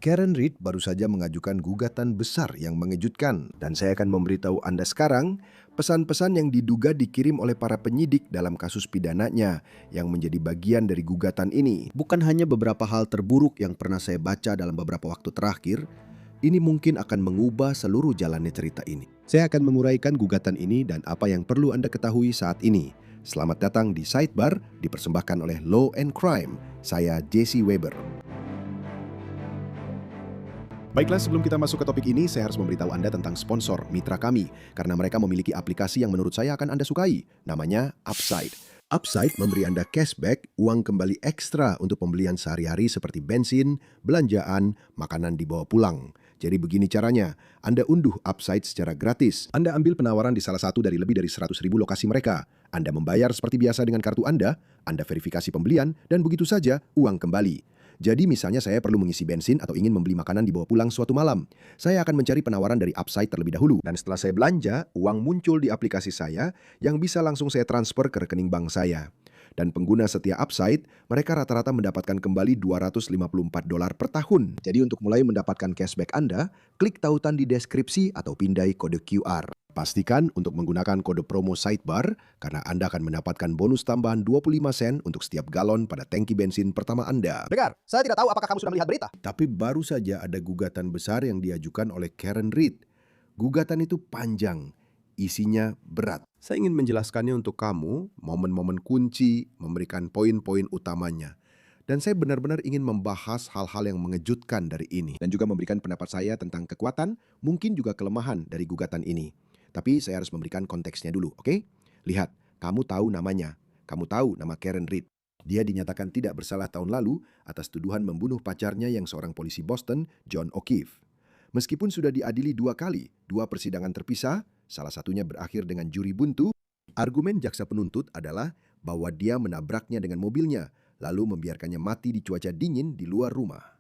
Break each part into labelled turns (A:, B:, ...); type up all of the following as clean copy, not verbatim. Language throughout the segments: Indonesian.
A: Karen Reed baru saja mengajukan gugatan besar yang mengejutkan dan saya akan memberitahu Anda sekarang pesan-pesan yang diduga dikirim oleh para penyidik dalam kasus pidananya yang menjadi bagian dari gugatan ini. Bukan hanya beberapa hal terburuk yang pernah saya baca dalam beberapa waktu terakhir, ini mungkin akan mengubah seluruh jalannya cerita ini. Saya akan menguraikan gugatan ini dan apa yang perlu Anda ketahui saat ini. Selamat datang di Sidebar, dipersembahkan oleh Law and Crime. Saya Jesse Weber. Baiklah, sebelum kita masuk ke topik ini, saya harus memberitahu Anda tentang sponsor mitra kami, karena mereka memiliki aplikasi yang menurut saya akan Anda sukai, namanya Upside. Upside memberi Anda cashback, uang kembali ekstra untuk pembelian sehari-hari seperti bensin, belanjaan, makanan dibawa pulang. Jadi begini caranya, Anda unduh Upside secara gratis. Anda ambil penawaran di salah satu dari lebih dari 100.000 lokasi mereka. Anda membayar seperti biasa dengan kartu Anda verifikasi pembelian, dan begitu saja uang kembali. Jadi misalnya saya perlu mengisi bensin atau ingin membeli makanan dibawa pulang suatu malam. Saya akan mencari penawaran dari Upside terlebih dahulu. Dan setelah saya belanja, uang muncul di aplikasi saya yang bisa langsung saya transfer ke rekening bank saya. Dan pengguna setia Upside, mereka rata-rata mendapatkan kembali $254 per tahun. Jadi untuk mulai mendapatkan cashback Anda, klik tautan di deskripsi atau pindai kode QR. Pastikan untuk menggunakan kode promo Sidebar karena Anda akan mendapatkan bonus tambahan 25 sen untuk setiap galon pada tangki bensin pertama Anda.
B: Dengar, saya tidak tahu apakah kamu sudah melihat berita.
A: Tapi baru saja ada gugatan besar yang diajukan oleh Karen Reed. Gugatan itu panjang, isinya berat. Saya ingin menjelaskannya untuk kamu, momen-momen kunci, memberikan poin-poin utamanya. Dan saya benar-benar ingin membahas hal-hal yang mengejutkan dari ini. Dan juga memberikan pendapat saya tentang kekuatan, mungkin juga kelemahan dari gugatan ini. Tapi saya harus memberikan konteksnya dulu, oke? Lihat, kamu tahu namanya. Kamu tahu nama Karen Reed. Dia dinyatakan tidak bersalah tahun lalu atas tuduhan membunuh pacarnya yang seorang polisi Boston, John O'Keefe. Meskipun sudah diadili 2 kali, 2 persidangan terpisah, salah satunya berakhir dengan juri buntu, argumen jaksa penuntut adalah bahwa dia menabraknya dengan mobilnya, lalu membiarkannya mati di cuaca dingin di luar rumah.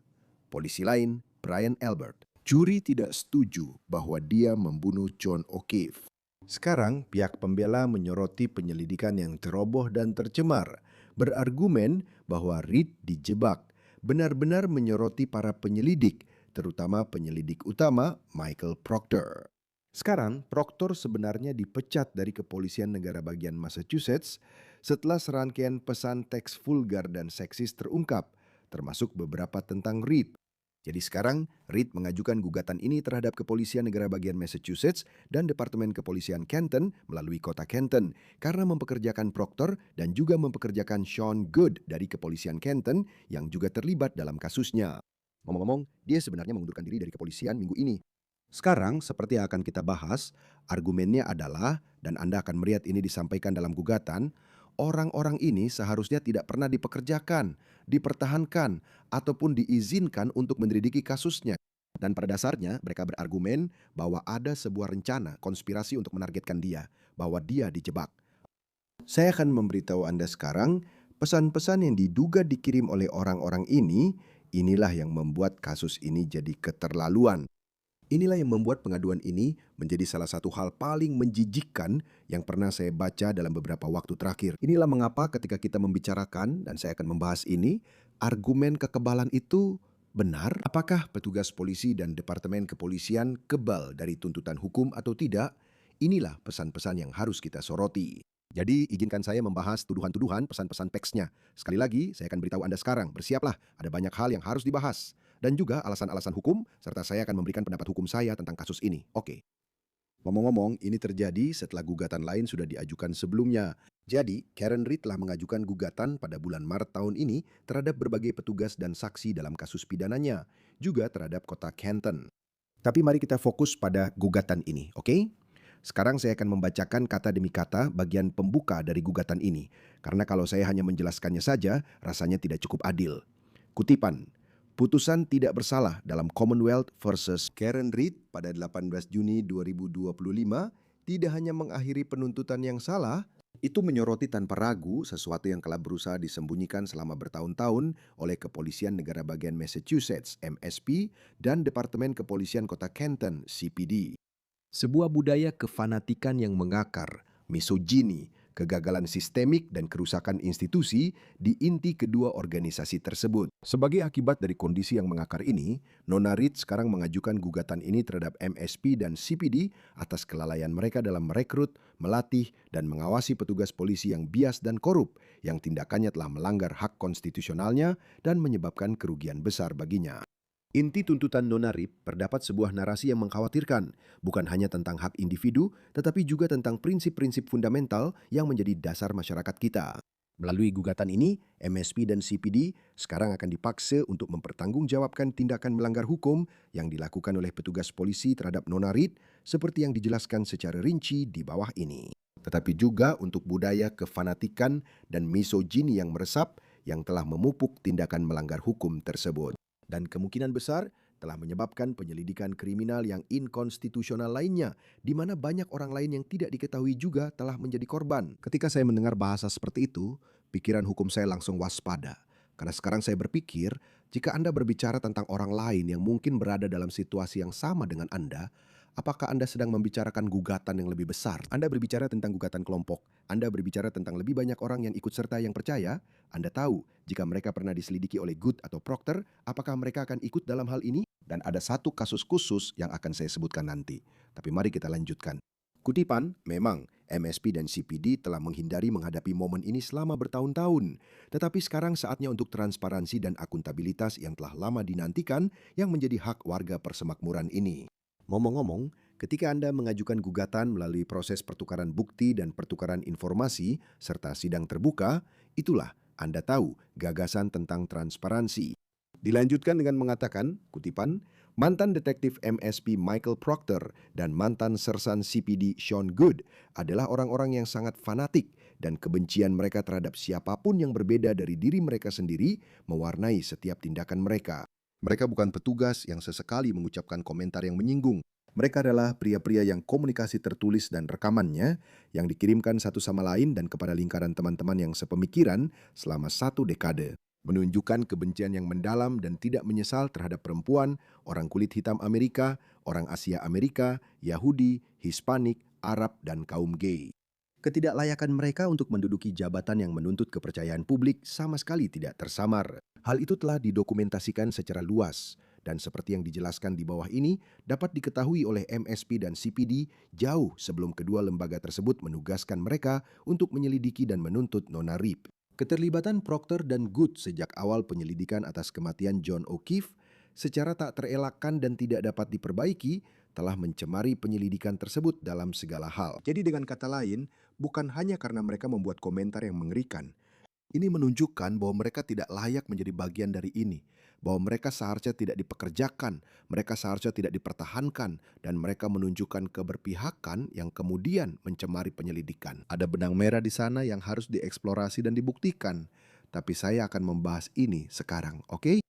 A: Polisi lain, Brian Albert. Juri tidak setuju bahwa dia membunuh John O'Keefe. Sekarang, pihak pembela menyoroti penyelidikan yang ceroboh dan tercemar, berargumen bahwa Reed dijebak, benar-benar menyoroti para penyelidik, terutama penyelidik utama Michael Proctor. Sekarang, Proctor sebenarnya dipecat dari Kepolisian Negara Bagian Massachusetts setelah serangkaian pesan teks vulgar dan seksis terungkap, termasuk beberapa tentang Reed. Jadi sekarang, Reed mengajukan gugatan ini terhadap Kepolisian Negara Bagian Massachusetts dan Departemen Kepolisian Kenton melalui Kota Kenton karena mempekerjakan Proctor dan juga mempekerjakan Sean Good dari Kepolisian Kenton yang juga terlibat dalam kasusnya. Ngomong-ngomong, dia sebenarnya mengundurkan diri dari kepolisian minggu ini. Sekarang, seperti yang akan kita bahas, argumennya adalah, dan Anda akan melihat ini disampaikan dalam gugatan, orang-orang ini seharusnya tidak pernah dipekerjakan, dipertahankan, ataupun diizinkan untuk menyelidiki kasusnya. Dan pada dasarnya mereka berargumen bahwa ada sebuah rencana konspirasi untuk menargetkan dia, bahwa dia dijebak. Saya akan memberitahu Anda sekarang, pesan-pesan yang diduga dikirim oleh orang-orang ini, inilah yang membuat kasus ini jadi keterlaluan. Inilah yang membuat pengaduan ini menjadi salah satu hal paling menjijikkan yang pernah saya baca dalam beberapa waktu terakhir. Inilah mengapa ketika kita membicarakan, dan saya akan membahas ini, argumen kekebalan itu benar. Apakah petugas polisi dan Departemen Kepolisian kebal dari tuntutan hukum atau tidak? Inilah pesan-pesan yang harus kita soroti. Jadi izinkan saya membahas tuduhan-tuduhan pesan-pesan teksnya. Sekali lagi, saya akan beritahu Anda sekarang, bersiaplah, ada banyak hal yang harus dibahas. Dan juga alasan-alasan hukum, serta saya akan memberikan pendapat hukum saya tentang kasus ini. Oke. Ngomong-ngomong, ini terjadi setelah gugatan lain sudah diajukan sebelumnya. Jadi, Karen Reed telah mengajukan gugatan pada bulan Maret tahun ini terhadap berbagai petugas dan saksi dalam kasus pidananya, juga terhadap kota Kenton. Tapi mari kita fokus pada gugatan ini, oke? Sekarang saya akan membacakan kata demi kata bagian pembuka dari gugatan ini, karena kalau saya hanya menjelaskannya saja, rasanya tidak cukup adil. Kutipan. Putusan tidak bersalah dalam Commonwealth versus Karen Reed pada 18 Juni 2025 tidak hanya mengakhiri penuntutan yang salah, itu menyoroti tanpa ragu sesuatu yang telah berusaha disembunyikan selama bertahun-tahun oleh Kepolisian Negara Bagian Massachusetts (MSP) dan Departemen Kepolisian Kota Kenton (CPD). Sebuah budaya kefanatikan yang mengakar, misogini, kegagalan sistemik dan kerusakan institusi di inti kedua organisasi tersebut. Sebagai akibat dari kondisi yang mengakar ini, Nona Reid sekarang mengajukan gugatan ini terhadap MSP dan CPD atas kelalaian mereka dalam merekrut, melatih, dan mengawasi petugas polisi yang bias dan korup, yang tindakannya telah melanggar hak konstitusionalnya dan menyebabkan kerugian besar baginya. Inti tuntutan Nona Reid terdapat sebuah narasi yang mengkhawatirkan, bukan hanya tentang hak individu, tetapi juga tentang prinsip-prinsip fundamental yang menjadi dasar masyarakat kita. Melalui gugatan ini, MSP dan CPD sekarang akan dipaksa untuk mempertanggungjawabkan tindakan melanggar hukum yang dilakukan oleh petugas polisi terhadap Nona Reid, seperti yang dijelaskan secara rinci di bawah ini. Tetapi juga untuk budaya kefanatikan dan misogini yang meresap yang telah memupuk tindakan melanggar hukum tersebut. Dan kemungkinan besar telah menyebabkan penyelidikan kriminal yang inkonstitusional lainnya, di mana banyak orang lain yang tidak diketahui juga telah menjadi korban. Ketika saya mendengar bahasa seperti itu, pikiran hukum saya langsung waspada. Karena sekarang saya berpikir, jika Anda berbicara tentang orang lain yang mungkin berada dalam situasi yang sama dengan Anda, apakah Anda sedang membicarakan gugatan yang lebih besar? Anda berbicara tentang gugatan kelompok. Anda berbicara tentang lebih banyak orang yang ikut serta yang percaya. Anda tahu, jika mereka pernah diselidiki oleh Good atau Proctor, apakah mereka akan ikut dalam hal ini? Dan ada satu kasus khusus yang akan saya sebutkan nanti. Tapi mari kita lanjutkan. Kutipan, memang MSP dan CPD telah menghindari menghadapi momen ini selama bertahun-tahun. Tetapi sekarang saatnya untuk transparansi dan akuntabilitas yang telah lama dinantikan yang menjadi hak warga persemakmuran ini. Ngomong-ngomong, ketika Anda mengajukan gugatan melalui proses pertukaran bukti dan pertukaran informasi serta sidang terbuka, itulah Anda tahu gagasan tentang transparansi. Dilanjutkan dengan mengatakan, kutipan, mantan detektif MSP Michael Proctor dan mantan sersan CPD Sean Good adalah orang-orang yang sangat fanatik dan kebencian mereka terhadap siapapun yang berbeda dari diri mereka sendiri mewarnai setiap tindakan mereka. Mereka bukan petugas yang sesekali mengucapkan komentar yang menyinggung. Mereka adalah pria-pria yang komunikasi tertulis dan rekamannya yang dikirimkan satu sama lain dan kepada lingkaran teman-teman yang sepemikiran selama 1 dekade. Menunjukkan kebencian yang mendalam dan tidak menyesal terhadap perempuan, orang kulit hitam Amerika, orang Asia Amerika, Yahudi, Hispanik, Arab, dan kaum gay. Ketidaklayakan mereka untuk menduduki jabatan yang menuntut kepercayaan publik sama sekali tidak tersamar. Hal itu telah didokumentasikan secara luas, dan seperti yang dijelaskan di bawah ini, dapat diketahui oleh MSP dan CPD jauh sebelum kedua lembaga tersebut menugaskan mereka untuk menyelidiki dan menuntut Nona Reid. Keterlibatan Proctor dan Good sejak awal penyelidikan atas kematian John O'Keefe secara tak terelakkan dan tidak dapat diperbaiki telah mencemari penyelidikan tersebut dalam segala hal. Jadi dengan kata lain, bukan hanya karena mereka membuat komentar yang mengerikan. Ini menunjukkan bahwa mereka tidak layak menjadi bagian dari ini, bahwa mereka seharusnya tidak dipekerjakan, mereka seharusnya tidak dipertahankan, dan mereka menunjukkan keberpihakan yang kemudian mencemari penyelidikan. Ada benang merah di sana yang harus dieksplorasi dan dibuktikan, tapi saya akan membahas ini sekarang, oke?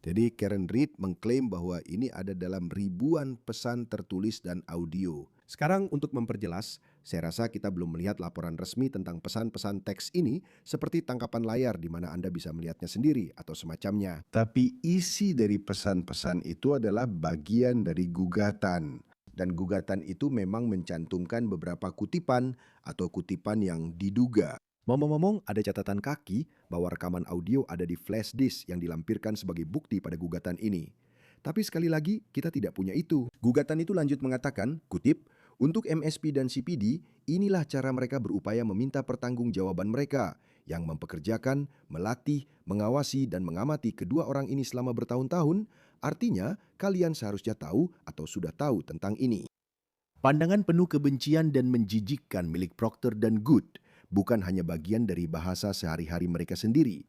A: Jadi Karen Reid mengklaim bahwa ini ada dalam ribuan pesan tertulis dan audio. Sekarang untuk memperjelas, saya rasa kita belum melihat laporan resmi tentang pesan-pesan teks ini seperti tangkapan layar di mana Anda bisa melihatnya sendiri atau semacamnya. Tapi isi dari pesan-pesan itu adalah bagian dari gugatan. Dan gugatan itu memang mencantumkan beberapa kutipan atau kutipan yang diduga. Ngomong-ngomong, ada catatan kaki bahwa rekaman audio ada di flash disk yang dilampirkan sebagai bukti pada gugatan ini. Tapi sekali lagi, kita tidak punya itu. Gugatan itu lanjut mengatakan, kutip, untuk MSP dan CPD, inilah cara mereka berupaya meminta pertanggungjawaban mereka yang mempekerjakan, melatih, mengawasi, dan mengamati kedua orang ini selama bertahun-tahun. Artinya, kalian seharusnya tahu atau sudah tahu tentang ini. Pandangan penuh kebencian dan menjijikkan milik Proctor dan Good bukan hanya bagian dari bahasa sehari-hari mereka sendiri,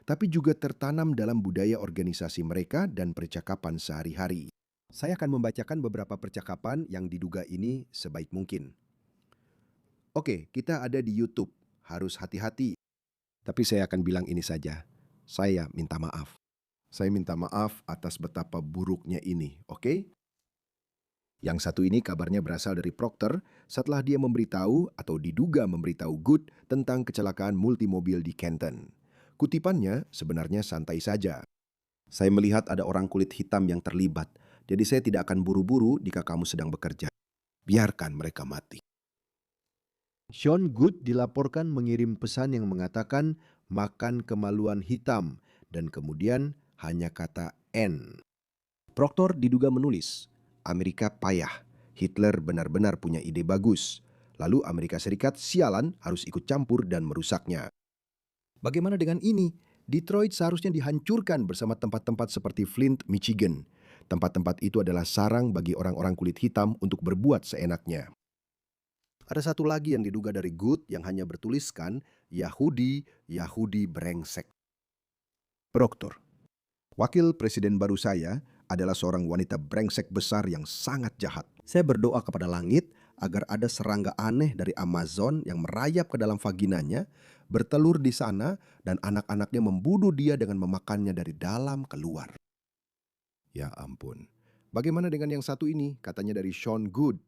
A: tapi juga tertanam dalam budaya organisasi mereka dan percakapan sehari-hari. Saya akan membacakan beberapa percakapan yang diduga ini sebaik mungkin. Oke, kita ada di YouTube, harus hati-hati. Tapi saya akan bilang ini saja, saya minta maaf. Saya minta maaf atas betapa buruknya ini, oke? Yang satu ini kabarnya berasal dari Proctor setelah dia memberitahu atau diduga memberitahu Good tentang kecelakaan multimobil di Canton. Kutipannya sebenarnya santai saja. Saya melihat ada orang kulit hitam yang terlibat, jadi saya tidak akan buru-buru jika kamu sedang bekerja. Biarkan mereka mati. Sean Good dilaporkan mengirim pesan yang mengatakan makan kemaluan hitam dan kemudian hanya kata N. Proctor diduga menulis, Amerika payah, Hitler benar-benar punya ide bagus. Lalu Amerika Serikat sialan harus ikut campur dan merusaknya. Bagaimana dengan ini? Detroit seharusnya dihancurkan bersama tempat-tempat seperti Flint, Michigan. Tempat-tempat itu adalah sarang bagi orang-orang kulit hitam untuk berbuat seenaknya. Ada satu lagi yang diduga dari Good yang hanya bertuliskan Yahudi, Yahudi brengsek. Proctor, wakil presiden baru saya adalah seorang wanita brengsek besar yang sangat jahat. Saya berdoa kepada langit agar ada serangga aneh dari Amazon yang merayap ke dalam vaginanya, bertelur di sana, dan anak-anaknya membunuh dia dengan memakannya dari dalam keluar. Ya ampun. Bagaimana dengan yang satu ini? Katanya dari Sean Good.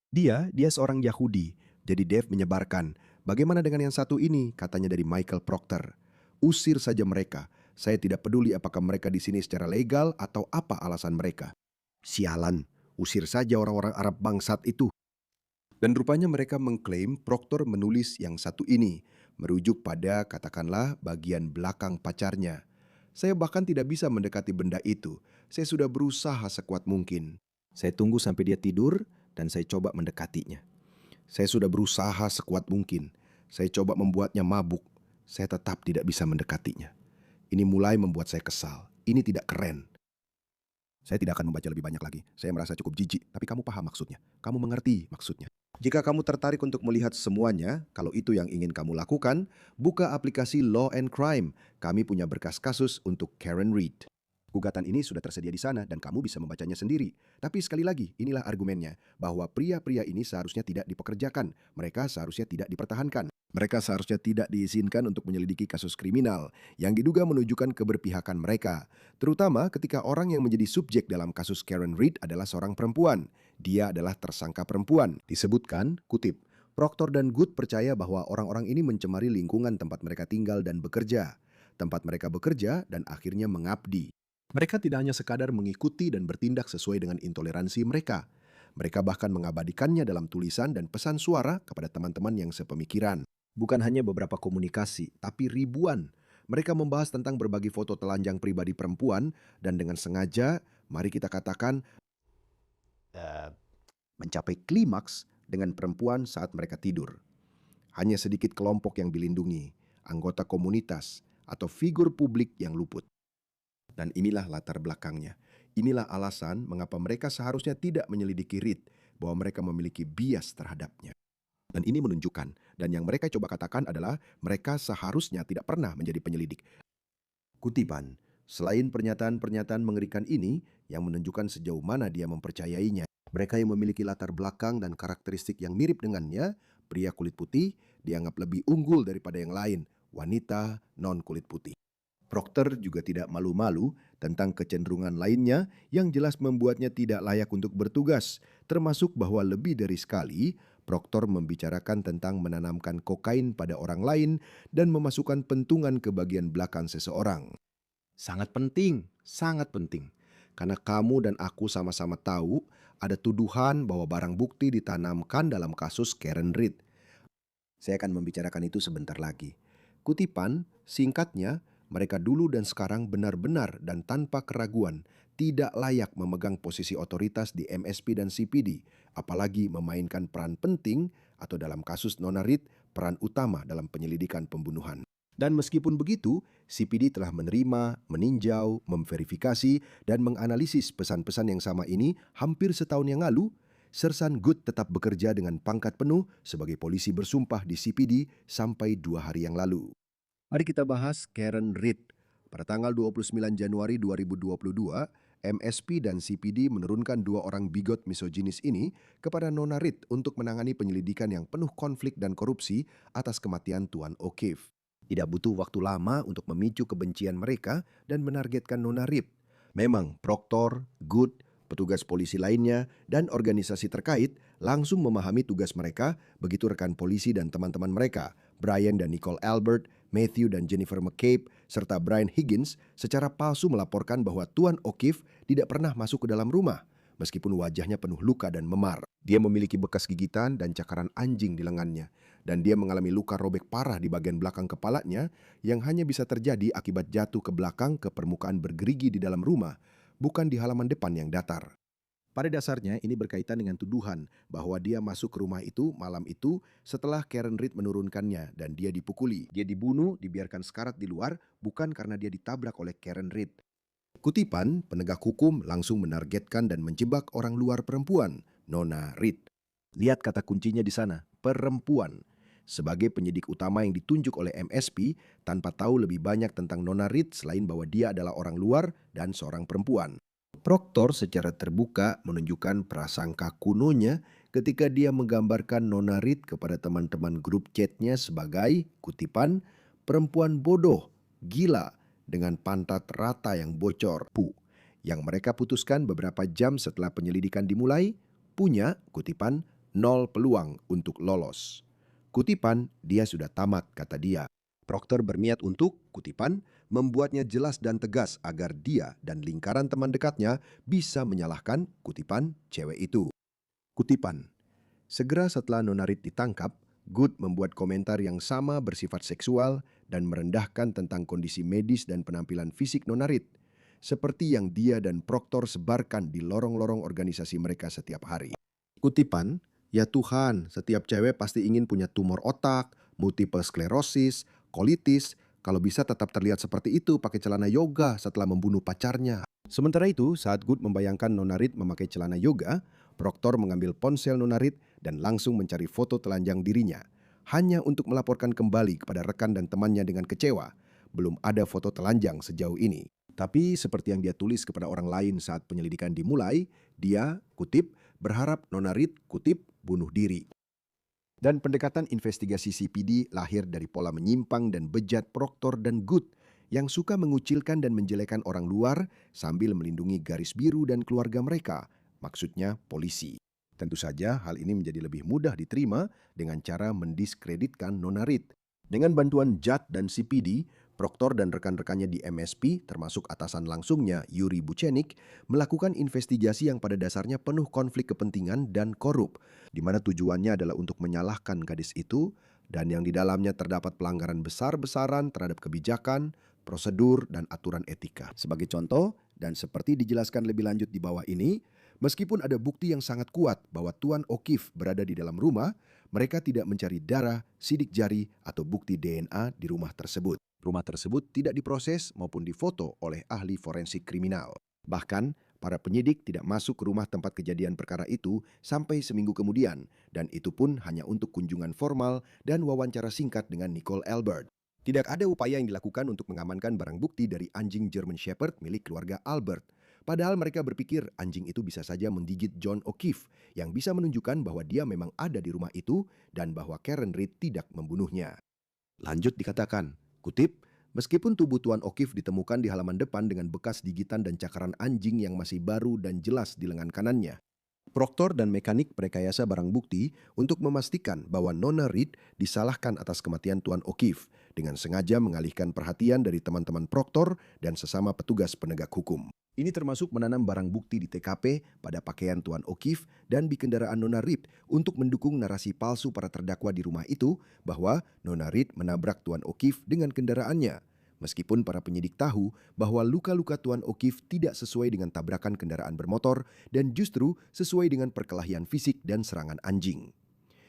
A: Dia seorang Yahudi. Jadi Dave menyebarkan, bagaimana dengan yang satu ini? Katanya dari Michael Proctor. Usir saja mereka. Saya tidak peduli apakah mereka di sini secara legal atau apa alasan mereka. Sialan, usir saja orang-orang Arab bangsat itu. Dan rupanya mereka mengklaim Proctor menulis yang satu ini, merujuk pada katakanlah bagian belakang pacarnya. Saya bahkan tidak bisa mendekati benda itu. Saya sudah berusaha sekuat mungkin. Saya tunggu sampai dia tidur dan saya coba mendekatinya. Saya sudah berusaha sekuat mungkin. Saya coba membuatnya mabuk. Saya tetap tidak bisa mendekatinya. Ini mulai membuat saya kesal. Ini tidak keren. Saya tidak akan membaca lebih banyak lagi. Saya merasa cukup jijik, tapi kamu paham maksudnya. Kamu mengerti maksudnya. Jika kamu tertarik untuk melihat semuanya, kalau itu yang ingin kamu lakukan, buka aplikasi Law and Crime. Kami punya berkas kasus untuk Karen Reed. Gugatan ini sudah tersedia di sana dan kamu bisa membacanya sendiri. Tapi sekali lagi, inilah argumennya, bahwa pria-pria ini seharusnya tidak dipekerjakan. Mereka seharusnya tidak dipertahankan. Mereka seharusnya tidak diizinkan untuk menyelidiki kasus kriminal yang diduga menunjukkan keberpihakan mereka. Terutama ketika orang yang menjadi subjek dalam kasus Karen Reed adalah seorang perempuan. Dia adalah tersangka perempuan. Disebutkan, kutip, Proctor dan Good percaya bahwa orang-orang ini mencemari lingkungan tempat mereka tinggal dan bekerja. Tempat mereka bekerja dan akhirnya mengabdi. Mereka tidak hanya sekadar mengikuti dan bertindak sesuai dengan intoleransi mereka. Mereka bahkan mengabadikannya dalam tulisan dan pesan suara kepada teman-teman yang sepemikiran. Bukan hanya beberapa komunikasi, tapi ribuan. Mereka membahas tentang berbagi foto telanjang pribadi perempuan dan dengan sengaja, mari kita katakan, mencapai klimaks dengan perempuan saat mereka tidur. Hanya sedikit kelompok yang dilindungi, anggota komunitas, atau figur publik yang luput. Dan inilah latar belakangnya. Inilah alasan mengapa mereka seharusnya tidak menyelidiki Reed, bahwa mereka memiliki bias terhadapnya. Dan ini menunjukkan, dan yang mereka coba katakan adalah mereka seharusnya tidak pernah menjadi penyelidik. Kutipan, selain pernyataan-pernyataan mengerikan ini yang menunjukkan sejauh mana dia mempercayainya, mereka yang memiliki latar belakang dan karakteristik yang mirip dengannya, pria kulit putih, dianggap lebih unggul daripada yang lain, wanita non-kulit putih. Proctor juga tidak malu-malu tentang kecenderungan lainnya yang jelas membuatnya tidak layak untuk bertugas, termasuk bahwa lebih dari sekali Proctor membicarakan tentang menanamkan kokain pada orang lain dan memasukkan pentungan ke bagian belakang seseorang. Sangat penting, karena kamu dan aku sama-sama tahu ada tuduhan bahwa barang bukti ditanamkan dalam kasus Karen Reed. Saya akan membicarakan itu sebentar lagi. Kutipan, singkatnya, mereka dulu dan sekarang benar-benar dan tanpa keraguan tidak layak memegang posisi otoritas di MSP dan CPD, apalagi memainkan peran penting atau dalam kasus Nona Reed, peran utama dalam penyelidikan pembunuhan. Dan meskipun begitu, CPD telah menerima, meninjau, memverifikasi, dan menganalisis pesan-pesan yang sama ini hampir setahun yang lalu. Sersan Good tetap bekerja dengan pangkat penuh sebagai polisi bersumpah di CPD sampai 2 hari yang lalu. Mari kita bahas Karen Reed. Pada tanggal 29 Januari 2022, MSP dan CPD menurunkan 2 orang bigot misoginis ini kepada Nona Reed untuk menangani penyelidikan yang penuh konflik dan korupsi atas kematian Tuan O'Keefe. Tidak butuh waktu lama untuk memicu kebencian mereka dan menargetkan Nona Reed. Memang Proctor, Good, petugas polisi lainnya, dan organisasi terkait langsung memahami tugas mereka, begitu rekan polisi dan teman-teman mereka, Brian dan Nicole Albert, Matthew dan Jennifer McCabe, serta Brian Higgins secara palsu melaporkan bahwa Tuan O'Keefe tidak pernah masuk ke dalam rumah, meskipun wajahnya penuh luka dan memar. Dia memiliki bekas gigitan dan cakaran anjing di lengannya, dan dia mengalami luka robek parah di bagian belakang kepalanya yang hanya bisa terjadi akibat jatuh ke belakang ke permukaan bergerigi di dalam rumah, bukan di halaman depan yang datar. Pada dasarnya ini berkaitan dengan tuduhan bahwa dia masuk ke rumah itu malam itu setelah Karen Reed menurunkannya dan dia dipukuli. Dia dibunuh, dibiarkan sekarat di luar, bukan karena dia ditabrak oleh Karen Reed. Kutipan, penegak hukum langsung menargetkan dan menjebak orang luar perempuan, Nona Reed. Lihat kata kuncinya di sana, perempuan. Sebagai penyidik utama yang ditunjuk oleh MSP, tanpa tahu lebih banyak tentang Nona Reed selain bahwa dia adalah orang luar dan seorang perempuan. Proctor secara terbuka menunjukkan prasangka kunonya ketika dia menggambarkan Nona Reed kepada teman-teman grup chatnya sebagai, kutipan, perempuan bodoh, gila, dengan pantat rata yang bocor, yang mereka putuskan beberapa jam setelah penyelidikan dimulai, punya, kutipan, 0 peluang untuk lolos. Kutipan, dia sudah tamat, kata dia. Proctor berniat untuk, kutipan, membuatnya jelas dan tegas agar dia dan lingkaran teman dekatnya bisa menyalahkan, kutipan, cewek itu. Kutipan, segera setelah Nona Reed ditangkap, Good membuat komentar yang sama bersifat seksual dan merendahkan tentang kondisi medis dan penampilan fisik Nona Reed, seperti yang dia dan Proctor sebarkan di lorong-lorong organisasi mereka setiap hari. Kutipan, ya Tuhan, setiap cewek pasti ingin punya tumor otak, multiple sklerosis, kolitis, kalau bisa tetap terlihat seperti itu pakai celana yoga setelah membunuh pacarnya. Sementara itu, saat Good membayangkan Nona Reed memakai celana yoga, Proctor mengambil ponsel Nona Reed dan langsung mencari foto telanjang dirinya, hanya untuk melaporkan kembali kepada rekan dan temannya dengan kecewa. Belum ada foto telanjang sejauh ini. Tapi seperti yang dia tulis kepada orang lain saat penyelidikan dimulai, dia, kutip, berharap Nona Reed, kutip, bunuh diri. Dan pendekatan investigasi CPD lahir dari pola menyimpang dan bejat Proctor dan Good yang suka mengucilkan dan menjelekan orang luar sambil melindungi garis biru dan keluarga mereka, maksudnya polisi. Tentu saja hal ini menjadi lebih mudah diterima dengan cara mendiskreditkan Nona Reed. Dengan bantuan JAT dan CPD, Proctor dan rekan-rekannya di MSP, termasuk atasan langsungnya Yuri Buchenik, melakukan investigasi yang pada dasarnya penuh konflik kepentingan dan korup, di mana tujuannya adalah untuk menyalahkan gadis itu, dan yang di dalamnya terdapat pelanggaran besar-besaran terhadap kebijakan, prosedur, dan aturan etika. Sebagai contoh, dan seperti dijelaskan lebih lanjut di bawah ini, meskipun ada bukti yang sangat kuat bahwa Tuan O'Keefe berada di dalam rumah, mereka tidak mencari darah, sidik jari, atau bukti DNA di rumah tersebut. Rumah tersebut tidak diproses maupun difoto oleh ahli forensik kriminal. Bahkan, para penyidik tidak masuk ke rumah tempat kejadian perkara itu sampai seminggu kemudian, dan itu pun hanya untuk kunjungan formal dan wawancara singkat dengan Nicole Albert. Tidak ada upaya yang dilakukan untuk mengamankan barang bukti dari anjing German Shepherd milik keluarga Albert. Padahal mereka berpikir anjing itu bisa saja menggigit John O'Keefe, yang bisa menunjukkan bahwa dia memang ada di rumah itu dan bahwa Karen Reed tidak membunuhnya. Lanjut dikatakan, kutip, meskipun tubuh Tuan O'Keefe ditemukan di halaman depan dengan bekas gigitan dan cakaran anjing yang masih baru dan jelas di lengan kanannya, Proctor dan mekanik merekayasa barang bukti untuk memastikan bahwa Nona Reed disalahkan atas kematian Tuan O'Keefe dengan sengaja mengalihkan perhatian dari teman-teman Proctor dan sesama petugas penegak hukum. Ini termasuk menanam barang bukti di TKP pada pakaian Tuan O'Keefe dan di kendaraan Nona Reed untuk mendukung narasi palsu para terdakwa di rumah itu bahwa Nona Reed menabrak Tuan O'Keefe dengan kendaraannya. Meskipun para penyidik tahu bahwa luka-luka Tuan O'Keefe tidak sesuai dengan tabrakan kendaraan bermotor dan justru sesuai dengan perkelahian fisik dan serangan anjing.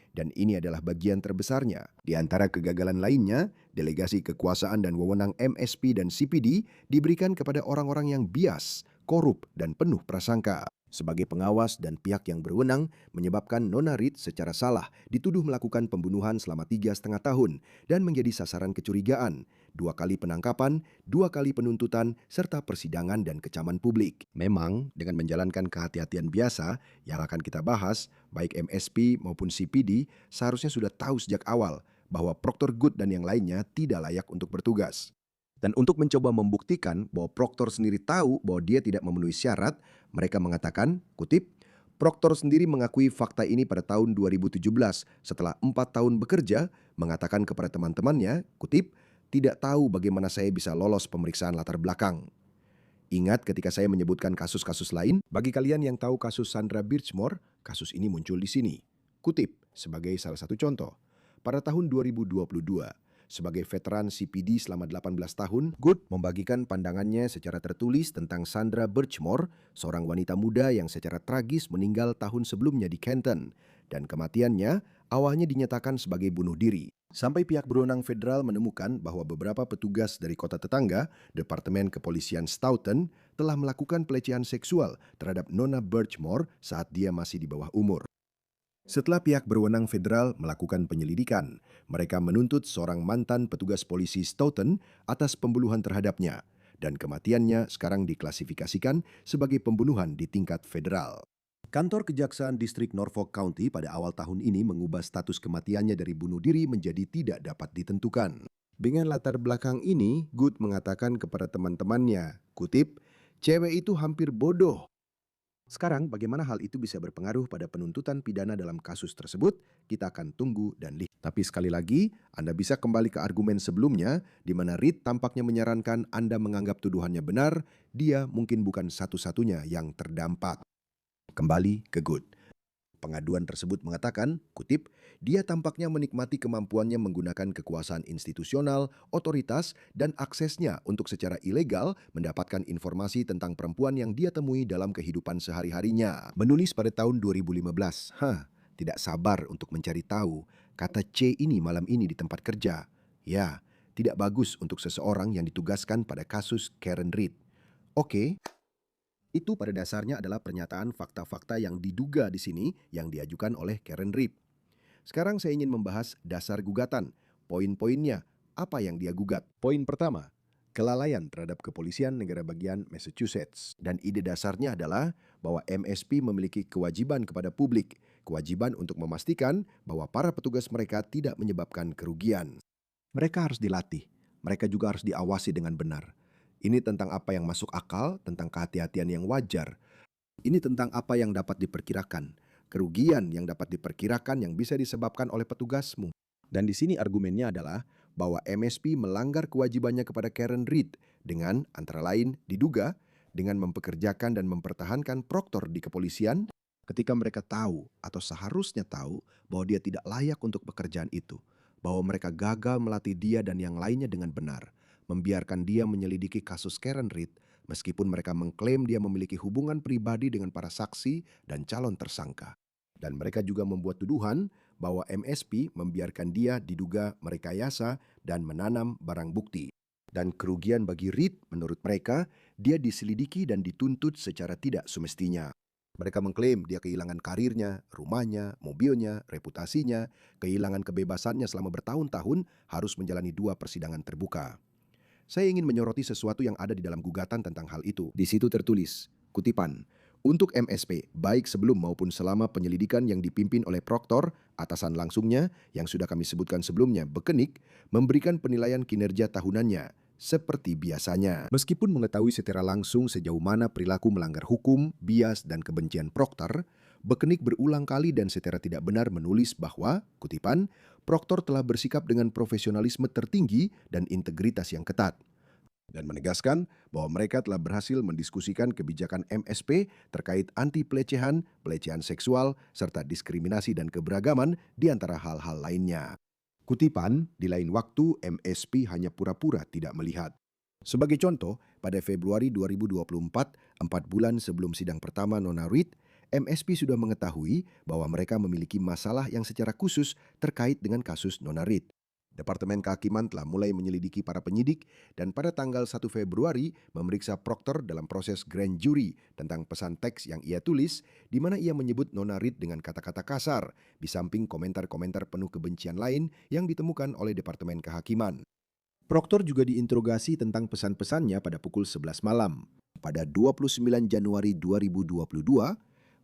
A: Dan ini adalah bagian terbesarnya. Di antara kegagalan lainnya, delegasi kekuasaan dan wewenang MSP dan CPD diberikan kepada orang-orang yang bias, korup, dan penuh prasangka. Sebagai pengawas dan pihak yang berwenang menyebabkan Nona Reed secara salah dituduh melakukan pembunuhan selama 3,5 tahun dan menjadi sasaran kecurigaan, 2 kali penangkapan, 2 kali penuntutan, serta persidangan dan kecaman publik. Memang dengan menjalankan kehati-hatian biasa yang akan kita bahas, baik MSP maupun CPD seharusnya sudah tahu sejak awal bahwa Proctor Good dan yang lainnya tidak layak untuk bertugas. Dan untuk mencoba membuktikan bahwa Proctor sendiri tahu bahwa dia tidak memenuhi syarat, mereka mengatakan, kutip, Proctor sendiri mengakui fakta ini pada tahun 2017 setelah 4 tahun bekerja, mengatakan kepada teman-temannya, kutip, tidak tahu bagaimana saya bisa lolos pemeriksaan latar belakang. Ingat ketika saya menyebutkan kasus-kasus lain, bagi kalian yang tahu kasus Sandra Birchmore, kasus ini muncul di sini. Kutip, sebagai salah satu contoh. pada tahun 2022. Sebagai veteran CPD selama 18 tahun, Good membagikan pandangannya secara tertulis tentang Sandra Birchmore, seorang wanita muda yang secara tragis meninggal tahun sebelumnya di Canton, dan kematiannya awalnya dinyatakan sebagai bunuh diri. Sampai pihak berwenang federal menemukan bahwa beberapa petugas dari kota tetangga, Departemen Kepolisian Stoughton, telah melakukan pelecehan seksual terhadap Nona Birchmore saat dia masih di bawah umur. Setelah pihak berwenang federal melakukan penyelidikan, mereka menuntut seorang mantan petugas polisi Stoughton atas pembunuhan terhadapnya, dan kematiannya sekarang diklasifikasikan sebagai pembunuhan di tingkat federal. Kantor Kejaksaan Distrik Norfolk County pada awal tahun ini mengubah status kematiannya dari bunuh diri menjadi tidak dapat ditentukan. Dengan latar belakang ini, Good mengatakan kepada teman-temannya, kutip, "Cewek itu hampir bodoh." Sekarang, bagaimana hal itu bisa berpengaruh pada penuntutan pidana dalam kasus tersebut, kita akan tunggu dan lihat. Tapi sekali lagi, Anda bisa kembali ke argumen sebelumnya, di mana Reed tampaknya menyarankan Anda menganggap tuduhannya benar, dia mungkin bukan satu-satunya yang terdampak. Kembali ke Good. Pengaduan tersebut mengatakan, kutip, dia tampaknya menikmati kemampuannya menggunakan kekuasaan institusional, otoritas, dan aksesnya untuk secara ilegal mendapatkan informasi tentang perempuan yang dia temui dalam kehidupan sehari-harinya. Menulis pada tahun 2015, tidak sabar untuk mencari tahu, kata C ini malam ini di tempat kerja. Ya, tidak bagus untuk seseorang yang ditugaskan pada kasus Karen Reed. Oke. Itu pada dasarnya adalah pernyataan fakta-fakta yang diduga di sini yang diajukan oleh Karen Reed. Sekarang saya ingin membahas dasar gugatan, poin-poinnya, apa yang dia gugat. Poin pertama, kelalaian terhadap kepolisian negara bagian Massachusetts. Dan ide dasarnya adalah bahwa MSP memiliki kewajiban kepada publik, kewajiban untuk memastikan bahwa para petugas mereka tidak menyebabkan kerugian. Mereka harus dilatih, mereka juga harus diawasi dengan benar. Ini tentang apa yang masuk akal, tentang kehati-hatian yang wajar. Ini tentang apa yang dapat diperkirakan, kerugian yang dapat diperkirakan yang bisa disebabkan oleh petugasmu. Dan di sini argumennya adalah bahwa MSP melanggar kewajibannya kepada Karen Reed dengan antara lain diduga dengan mempekerjakan dan mempertahankan proktor di kepolisian ketika mereka tahu atau seharusnya tahu bahwa dia tidak layak untuk pekerjaan itu, bahwa mereka gagal melatih dia dan yang lainnya dengan benar, membiarkan dia menyelidiki kasus Karen Reed meskipun mereka mengklaim dia memiliki hubungan pribadi dengan para saksi dan calon tersangka. Dan mereka juga membuat tuduhan bahwa MSP membiarkan dia diduga merekayasa dan menanam barang bukti. Dan kerugian bagi Reed menurut mereka, dia diselidiki dan dituntut secara tidak semestinya. Mereka mengklaim dia kehilangan karirnya, rumahnya, mobilnya, reputasinya, kehilangan kebebasannya selama bertahun-tahun harus menjalani 2 persidangan terbuka. Saya ingin menyoroti sesuatu yang ada di dalam gugatan tentang hal itu. Di situ tertulis, kutipan, untuk MSP, baik sebelum maupun selama penyelidikan yang dipimpin oleh proktor, atasan langsungnya, yang sudah kami sebutkan sebelumnya, Bekenik, memberikan penilaian kinerja tahunannya, seperti biasanya. Meskipun mengetahui secara langsung sejauh mana perilaku melanggar hukum, bias, dan kebencian proktor, Bekenik berulang kali dan secara tidak benar menulis bahwa, kutipan, proktor telah bersikap dengan profesionalisme tertinggi dan integritas yang ketat. Dan menegaskan bahwa mereka telah berhasil mendiskusikan kebijakan MSP terkait anti-pelecehan, pelecehan seksual, serta diskriminasi dan keberagaman di antara hal-hal lainnya. Kutipan, di lain waktu MSP hanya pura-pura tidak melihat. Sebagai contoh, pada Februari 2024, 4 bulan sebelum sidang pertama Nona Reed, MSP sudah mengetahui bahwa mereka memiliki masalah yang secara khusus terkait dengan kasus Nona Reed. Departemen Kehakiman telah mulai menyelidiki para penyidik dan pada tanggal 1 Februari memeriksa proktor dalam proses grand jury tentang pesan teks yang ia tulis di mana ia menyebut Nona Reed dengan kata-kata kasar di samping komentar-komentar penuh kebencian lain yang ditemukan oleh Departemen Kehakiman. Proktor juga diinterogasi tentang pesan-pesannya pada pukul 11 malam. Pada 29 Januari 2022,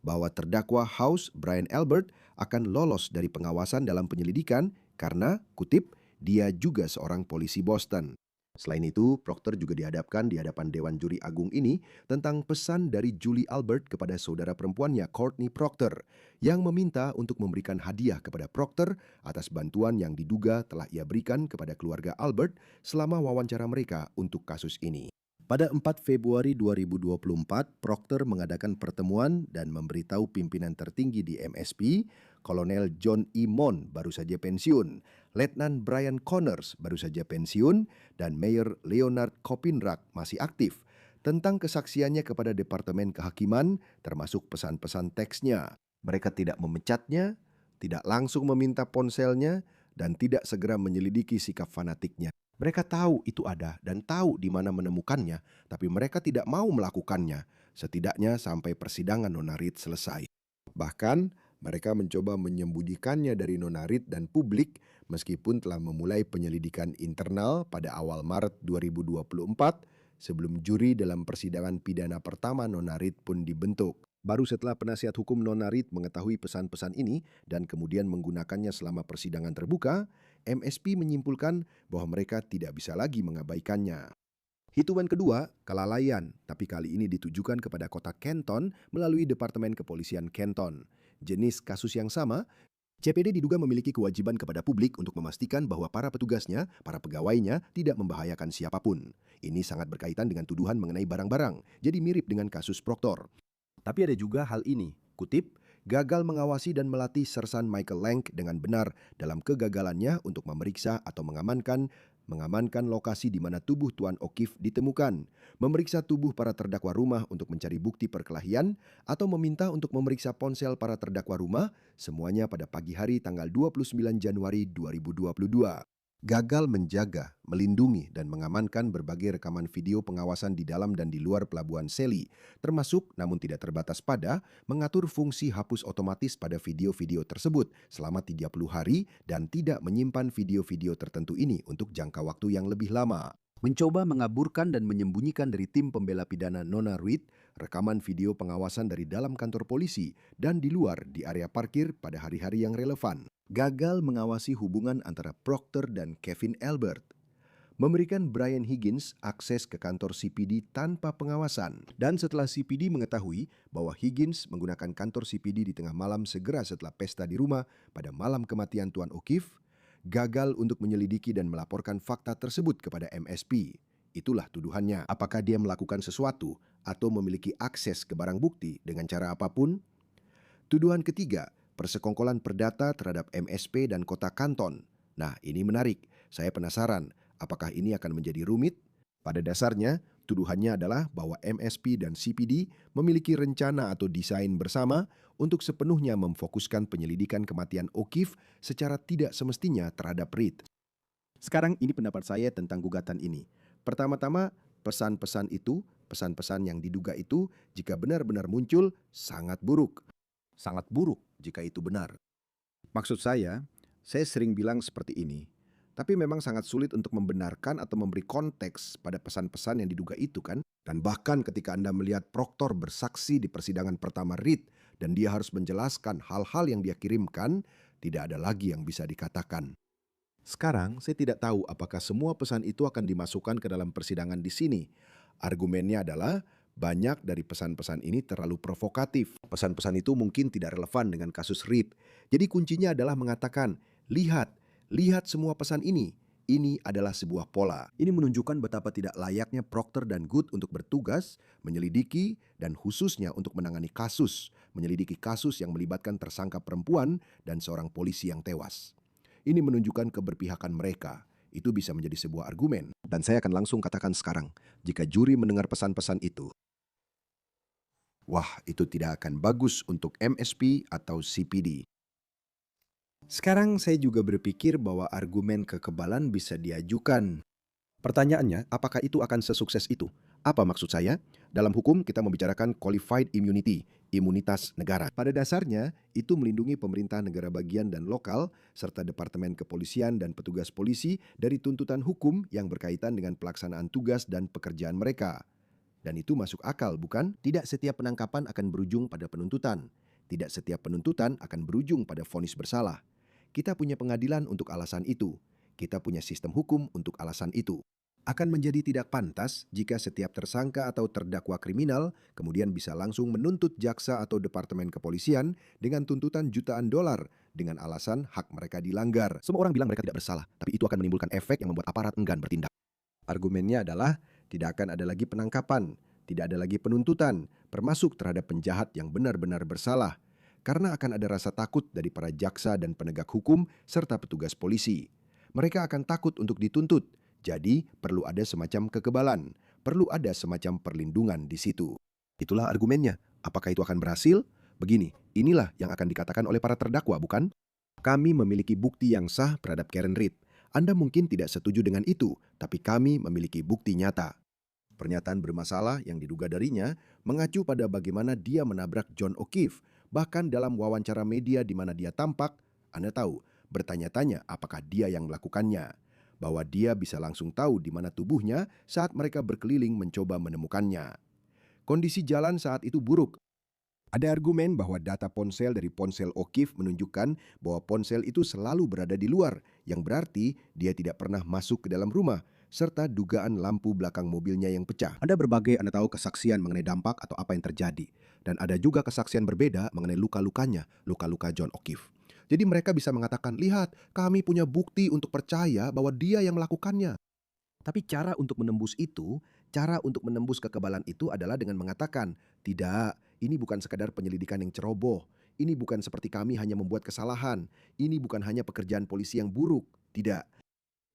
A: bahwa terdakwa House Brian Albert akan lolos dari pengawasan dalam penyelidikan karena, kutip, dia juga seorang polisi Boston. Selain itu, Proctor juga dihadapkan di hadapan Dewan Juri Agung ini tentang pesan dari Julie Albert kepada saudara perempuannya Courtney Proctor yang meminta untuk memberikan hadiah kepada Proctor atas bantuan yang diduga telah ia berikan kepada keluarga Albert selama wawancara mereka untuk kasus ini. Pada 4 Februari 2024, Procter mengadakan pertemuan dan memberitahu pimpinan tertinggi di MSP, Kolonel John E. Mon baru saja pensiun, Letnan Brian Connors baru saja pensiun, dan Mayor Leonard Kopinrak masih aktif, tentang kesaksiannya kepada Departemen Kehakiman, termasuk pesan-pesan teksnya. Mereka tidak memecatnya, tidak langsung meminta ponselnya, dan tidak segera menyelidiki sikap fanatiknya. Mereka tahu itu ada dan tahu di mana menemukannya, tapi mereka tidak mau melakukannya, setidaknya sampai persidangan Nona Reed selesai. Bahkan, mereka mencoba menyembunyikannya dari Nona Reed dan publik meskipun telah memulai penyelidikan internal pada awal Maret 2024 sebelum juri dalam persidangan pidana pertama Nona Reed pun dibentuk. Baru setelah penasihat hukum Nona Reed mengetahui pesan-pesan ini dan kemudian menggunakannya selama persidangan terbuka, MSP menyimpulkan bahwa mereka tidak bisa lagi mengabaikannya. Hitungan kedua, kelalaian, tapi kali ini ditujukan kepada kota Kenton melalui Departemen Kepolisian Kenton. Jenis kasus yang sama, CPD diduga memiliki kewajiban kepada publik untuk memastikan bahwa para petugasnya, para pegawainya, tidak membahayakan siapapun. Ini sangat berkaitan dengan tuduhan mengenai barang-barang, jadi mirip dengan kasus Procter. Tapi ada juga hal ini, kutip, gagal mengawasi dan melatih Sersan Michael Lang dengan benar dalam kegagalannya untuk memeriksa atau mengamankan lokasi di mana tubuh Tuan O'Keefe ditemukan, memeriksa tubuh para terdakwa rumah untuk mencari bukti perkelahian, atau meminta untuk memeriksa ponsel para terdakwa rumah, semuanya pada pagi hari tanggal 29 Januari 2022. Gagal menjaga, melindungi, dan mengamankan berbagai rekaman video pengawasan di dalam dan di luar pelabuhan Seli, termasuk namun tidak terbatas pada mengatur fungsi hapus otomatis pada video-video tersebut selama 30 hari dan tidak menyimpan video-video tertentu ini untuk jangka waktu yang lebih lama. Mencoba mengaburkan dan menyembunyikan dari tim pembela pidana Nona Reed rekaman video pengawasan dari dalam kantor polisi dan di luar di area parkir pada hari-hari yang relevan. Gagal mengawasi hubungan antara Procter dan Kevin Albert. Memberikan Brian Higgins akses ke kantor CPD tanpa pengawasan. Dan setelah CPD mengetahui bahwa Higgins menggunakan kantor CPD di tengah malam segera setelah pesta di rumah pada malam kematian Tuan O'Keefe, gagal untuk menyelidiki dan melaporkan fakta tersebut kepada MSP. Itulah tuduhannya. Apakah dia melakukan sesuatu atau memiliki akses ke barang bukti dengan cara apapun? Tuduhan ketiga, persekongkolan perdata terhadap MSP dan kota Kanton. Nah, ini menarik. Saya penasaran, apakah ini akan menjadi rumit? Pada dasarnya, tuduhannya adalah bahwa MSP dan CPD memiliki rencana atau desain bersama untuk sepenuhnya memfokuskan penyelidikan kematian O'Keefe secara tidak semestinya terhadap Reed. Sekarang ini pendapat saya tentang gugatan ini. Pertama-tama, pesan-pesan yang diduga itu, jika benar-benar muncul, sangat buruk. Sangat buruk jika itu benar. Maksud saya sering bilang seperti ini. Tapi memang sangat sulit untuk membenarkan atau memberi konteks pada pesan-pesan yang diduga itu kan. Dan bahkan ketika Anda melihat Procter bersaksi di persidangan pertama Reed dan dia harus menjelaskan hal-hal yang dia kirimkan, tidak ada lagi yang bisa dikatakan. Sekarang saya tidak tahu apakah semua pesan itu akan dimasukkan ke dalam persidangan di sini. Argumennya adalah banyak dari pesan-pesan ini terlalu provokatif. Pesan-pesan itu mungkin tidak relevan dengan kasus Reed. Jadi kuncinya adalah mengatakan, Lihat semua pesan ini. Ini adalah sebuah pola. Ini menunjukkan betapa tidak layaknya Procter dan Good untuk bertugas, menyelidiki, dan khususnya untuk menangani kasus. Menyelidiki kasus yang melibatkan tersangka perempuan dan seorang polisi yang tewas. Ini menunjukkan keberpihakan mereka. Itu bisa menjadi sebuah argumen. Dan saya akan langsung katakan sekarang, jika juri mendengar pesan-pesan itu, wah, itu tidak akan bagus untuk MSP atau CPD. Sekarang saya juga berpikir bahwa argumen kekebalan bisa diajukan. Pertanyaannya, apakah itu akan sesukses itu? Apa maksud saya? Dalam hukum kita membicarakan qualified immunity, imunitas negara. Pada dasarnya, itu melindungi pemerintah negara bagian dan lokal, serta Departemen Kepolisian dan petugas polisi dari tuntutan hukum yang berkaitan dengan pelaksanaan tugas dan pekerjaan mereka. Dan itu masuk akal, bukan? Tidak setiap penangkapan akan berujung pada penuntutan. Tidak setiap penuntutan akan berujung pada vonis bersalah. Kita punya pengadilan untuk alasan itu. Kita punya sistem hukum untuk alasan itu. Akan menjadi tidak pantas jika setiap tersangka atau terdakwa kriminal kemudian bisa langsung menuntut jaksa atau Departemen Kepolisian dengan tuntutan jutaan dolar dengan alasan hak mereka dilanggar. Semua orang bilang mereka tidak bersalah, tapi itu akan menimbulkan efek yang membuat aparat enggan bertindak. Argumennya adalah Tidak akan ada lagi penangkapan, tidak ada lagi penuntutan, termasuk terhadap penjahat yang benar-benar bersalah. Karena akan ada rasa takut dari para jaksa dan penegak hukum serta petugas polisi. Mereka akan takut untuk dituntut, jadi perlu ada semacam kekebalan, perlu ada semacam perlindungan di situ. Itulah argumennya. Apakah itu akan berhasil? Begini, inilah yang akan dikatakan oleh para terdakwa, bukan? Kami memiliki bukti yang sah terhadap Karen Reed. Anda mungkin tidak setuju dengan itu, tapi kami memiliki bukti nyata. Pernyataan bermasalah yang diduga darinya mengacu pada bagaimana dia menabrak John O'Keefe. Bahkan dalam wawancara media di mana dia tampak, Anda tahu, bertanya-tanya apakah dia yang melakukannya. Bahwa dia bisa langsung tahu di mana tubuhnya saat mereka berkeliling mencoba menemukannya. Kondisi jalan saat itu buruk. Ada argumen bahwa data ponsel dari ponsel O'Keefe menunjukkan bahwa ponsel itu selalu berada di luar, yang berarti dia tidak pernah masuk ke dalam rumah, serta dugaan lampu belakang mobilnya yang pecah. Ada berbagai Anda tahu kesaksian mengenai dampak atau apa yang terjadi. Dan ada juga kesaksian berbeda mengenai luka-lukanya, luka-luka John O'Keefe. Jadi mereka bisa mengatakan, lihat, kami punya bukti untuk percaya bahwa dia yang melakukannya. Tapi cara untuk menembus itu, cara untuk menembus kekebalan itu adalah dengan mengatakan, tidak, ini bukan sekadar penyelidikan yang ceroboh. Ini bukan seperti kami hanya membuat kesalahan. Ini bukan hanya pekerjaan polisi yang buruk. Tidak.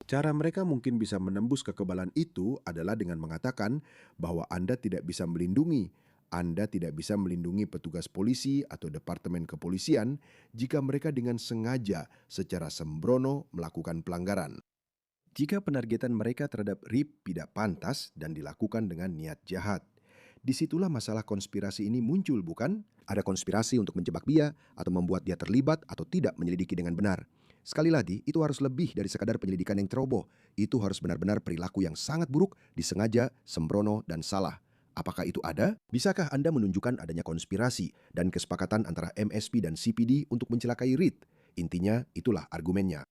A: Cara mereka mungkin bisa menembus kekebalan itu adalah dengan mengatakan bahwa Anda tidak bisa melindungi. Anda tidak bisa melindungi petugas polisi atau departemen kepolisian jika mereka dengan sengaja secara sembrono melakukan pelanggaran. Jika penargetan mereka terhadap Reed tidak pantas dan dilakukan dengan niat jahat. Disitulah masalah konspirasi ini muncul, bukan? Ada konspirasi untuk menjebak dia atau membuat dia terlibat atau tidak menyelidiki dengan benar. Sekali lagi, itu harus lebih dari sekadar penyelidikan yang ceroboh. Itu harus benar-benar perilaku yang sangat buruk, disengaja, sembrono, dan salah. Apakah itu ada? Bisakah Anda menunjukkan adanya konspirasi dan kesepakatan antara MSP dan CPD untuk mencelakai Reed? Intinya, itulah argumennya.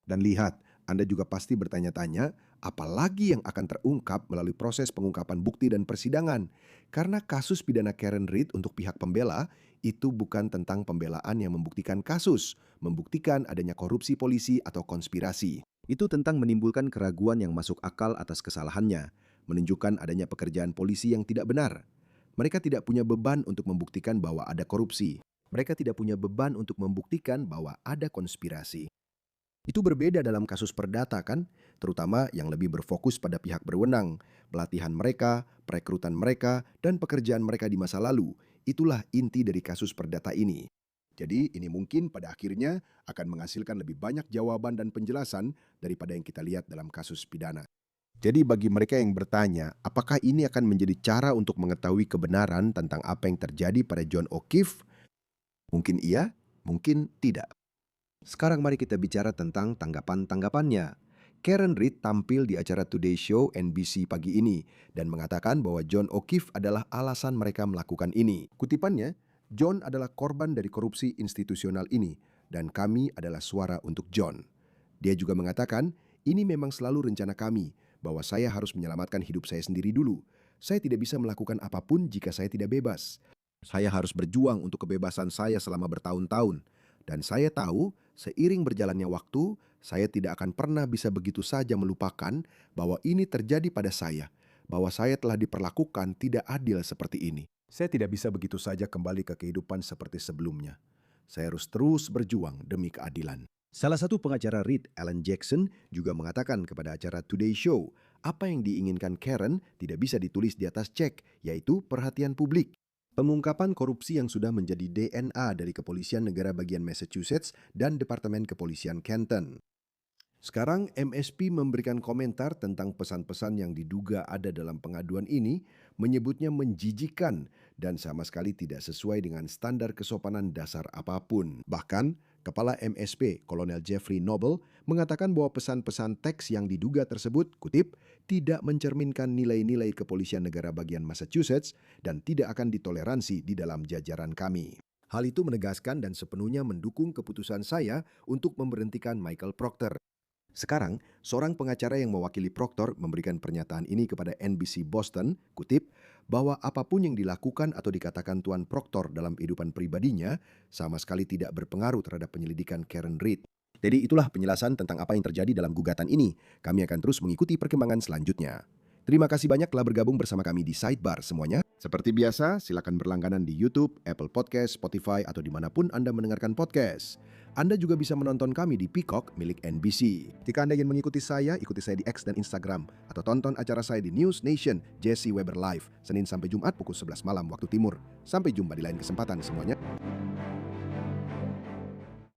A: Dan lihat, Anda juga pasti bertanya-tanya, apalagi yang akan terungkap melalui proses pengungkapan bukti dan persidangan. Karena kasus pidana Karen Reed untuk pihak pembela, itu bukan tentang pembelaan yang membuktikan kasus, membuktikan adanya korupsi polisi atau konspirasi. Itu tentang menimbulkan keraguan yang masuk akal atas kesalahannya, menunjukkan adanya pekerjaan polisi yang tidak benar. Mereka tidak punya beban untuk membuktikan bahwa ada korupsi. Mereka tidak punya beban untuk membuktikan bahwa ada konspirasi. Itu berbeda dalam kasus perdata kan, terutama yang lebih berfokus pada pihak berwenang, pelatihan mereka, perekrutan mereka, dan pekerjaan mereka di masa lalu. Itulah inti dari kasus perdata ini. Jadi ini mungkin pada akhirnya akan menghasilkan lebih banyak jawaban dan penjelasan daripada yang kita lihat dalam kasus pidana. Jadi bagi mereka yang bertanya, apakah ini akan menjadi cara untuk mengetahui kebenaran tentang apa yang terjadi pada John O'Keefe? Mungkin iya, mungkin tidak. Sekarang mari kita bicara tentang tanggapan-tanggapannya. Karen Reed tampil di acara Today Show NBC pagi ini dan mengatakan bahwa John O'Keefe adalah alasan mereka melakukan ini. Kutipannya, John adalah korban dari korupsi institusional ini dan kami adalah suara untuk John. Dia juga mengatakan, ini memang selalu rencana kami bahwa saya harus menyelamatkan hidup saya sendiri dulu. Saya tidak bisa melakukan apapun jika saya tidak bebas. Saya harus berjuang untuk kebebasan saya selama bertahun-tahun. Dan saya tahu, seiring berjalannya waktu, saya tidak akan pernah bisa begitu saja melupakan bahwa ini terjadi pada saya, bahwa saya telah diperlakukan tidak adil seperti ini. Saya tidak bisa begitu saja kembali ke kehidupan seperti sebelumnya. Saya harus terus berjuang demi keadilan. Salah satu pengacara Reed, Alan Jackson, juga mengatakan kepada acara Today Show, apa yang diinginkan Karen tidak bisa ditulis di atas cek, yaitu perhatian publik. Pengungkapan korupsi yang sudah menjadi DNA dari Kepolisian Negara Bagian Massachusetts dan Departemen Kepolisian Canton. Sekarang MSP memberikan komentar tentang pesan-pesan yang diduga ada dalam pengaduan ini, menyebutnya menjijikan dan sama sekali tidak sesuai dengan standar kesopanan dasar apapun. Bahkan, Kepala MSP, Kolonel Jeffrey Noble, mengatakan bahwa pesan-pesan teks yang diduga tersebut, kutip, tidak mencerminkan nilai-nilai Kepolisian Negara Bagian Massachusetts dan tidak akan ditoleransi di dalam jajaran kami. Hal itu menegaskan dan sepenuhnya mendukung keputusan saya untuk memberhentikan Michael Proctor. Sekarang, seorang pengacara yang mewakili Proctor memberikan pernyataan ini kepada NBC Boston, kutip, bahwa apapun yang dilakukan atau dikatakan Tuan Proctor dalam kehidupan pribadinya sama sekali tidak berpengaruh terhadap penyelidikan Karen Reed. Jadi itulah penjelasan tentang apa yang terjadi dalam gugatan ini. Kami akan terus mengikuti perkembangan selanjutnya. Terima kasih banyak telah bergabung bersama kami di Sidebar semuanya. Seperti biasa, silakan berlangganan di YouTube, Apple Podcast, Spotify, atau dimanapun Anda mendengarkan podcast. Anda juga bisa menonton kami di Peacock milik NBC. Jika Anda ingin mengikuti saya, ikuti saya di X dan Instagram. Atau tonton acara saya di News Nation, Jesse Weber Live, Senin sampai Jumat pukul 11 malam waktu timur. Sampai jumpa di lain kesempatan semuanya.